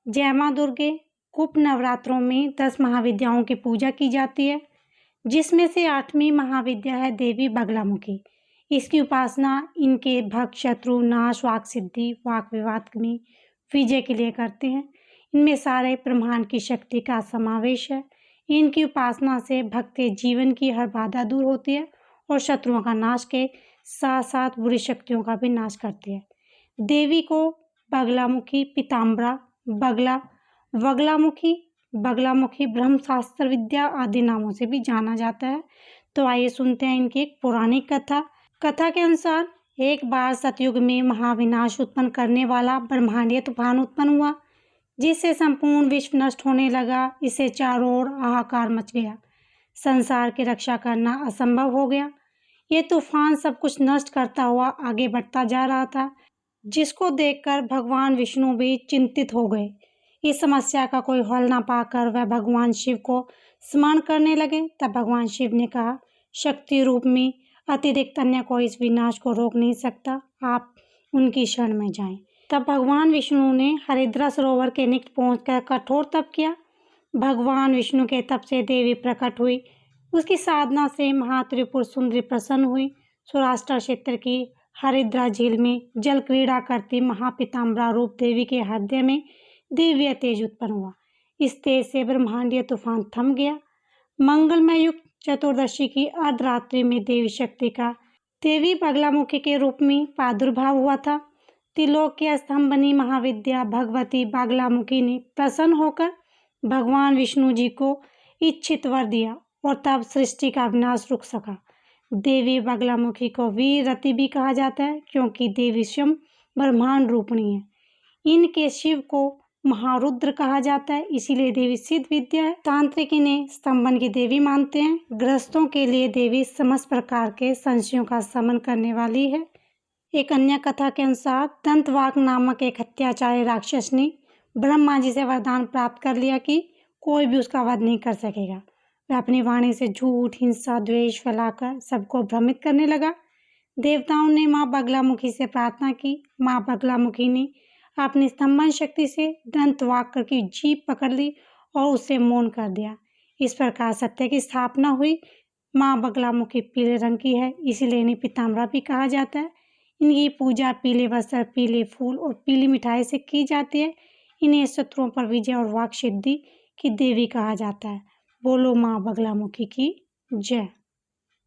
जय माँ दुर्गे गुप्त नवरात्रों में 10 महाविद्याओं की पूजा की जाती है, जिसमें से 8वीं महाविद्या है देवी बगलामुखी। इसकी उपासना इनके भक्त शत्रु नाश, वाक सिद्धि, वाक विवाद में विजय के लिए करते हैं। इनमें सारे ब्रह्मांड की शक्ति का समावेश है। इनकी उपासना से भक्त के जीवन की हर बाधा दूर होती है और शत्रुओं का नाश के साथ साथ बुरी शक्तियों का भी नाश करती है। देवी को बगलामुखी, पीताम्बरा, बगला, वगलामुखी, बगलामुखी, ब्रह्मशास्त्र विद्या आदि नामों से भी जाना जाता है। तो आइए सुनते हैं इनकी एक पौराणिक कथा। कथा के अनुसार एक बार सतयुग में महाविनाश उत्पन्न करने वाला ब्रह्मांडीय तूफान उत्पन्न हुआ, जिससे संपूर्ण विश्व नष्ट होने लगा। इससे चारों ओर हाहाकार मच गया। संसार की रक्षा करना असंभव हो गया। ये तूफान सब कुछ नष्ट करता हुआ आगे बढ़ता जा रहा था, जिसको देखकर भगवान विष्णु भी चिंतित हो गए। इस समस्या का कोई हल ना पाकर वह भगवान शिव को स्मरण करने लगे। तब भगवान शिव ने कहा, शक्ति रूप में अतिरिक्त अन्य कोई इस विनाश को रोक नहीं सकता, आप उनकी शरण में जाएं। तब भगवान विष्णु ने हरिद्रा सरोवर के निकट पहुंचकर कठोर तप किया। भगवान विष्णु के तप से देवी प्रकट हुई। उसकी साधना से महात्रिपुर सुंदरी प्रसन्न हुई। सौराष्ट्र क्षेत्र की हरिद्रा झील में जल क्रीड़ा करती महापीताम्बरा रूप देवी के हृदय में दिव्य तेज उत्पन्न हुआ। इस तेज से ब्रह्मांडीय तूफान थम गया। मंगलमय युक्त चतुर्दशी की अर्धरात्रि में देवी शक्ति का देवी बगलामुखी के रूप में प्रादुर्भाव हुआ था। त्रिलोक के स्तंभ बनी महाविद्या भगवती बगलामुखी ने प्रसन्न होकर भगवान विष्णु जी को इच्छित वर दिया और तब सृष्टि का विनाश रुक सका। देवी बगलामुखी को वीर रति भी कहा जाता है, क्योंकि देवी स्वयं ब्रह्मांड रूपिणी है। इनके शिव को महारुद्र कहा जाता है, इसीलिए देवी सिद्ध विद्या है। तांत्रिक इन्हें स्तंभन की देवी मानते हैं। गृहस्थों के लिए देवी समस्त प्रकार के संशयों का शमन करने वाली है। एक अन्य कथा के अनुसार दंतवाक नामक एक अत्याचारी राक्षस ने ब्रह्मा जी से वरदान प्राप्त कर लिया कि कोई भी उसका वध नहीं कर सकेगा। वह अपनी वाणी से झूठ, हिंसा, द्वेष फैलाकर सबको भ्रमित करने लगा। देवताओं ने माँ बगलामुखी से प्रार्थना की। माँ बगलामुखी ने अपनी स्तंभन शक्ति से दंतवाक्र की जीभ पकड़ ली और उसे मौन कर दिया। इस प्रकार सत्य की स्थापना हुई। माँ बगलामुखी पीले रंग की है, इसीलिए इन्हें पीताम्बरा भी कहा जाता है। इनकी पूजा पीले वस्त्र, पीले फूल और पीली मिठाई से की जाती है। इन्हें शत्रुओं पर विजय और वाक सिद्धि की देवी कहा जाता है। बोलो माँ बगलामुखी की जय।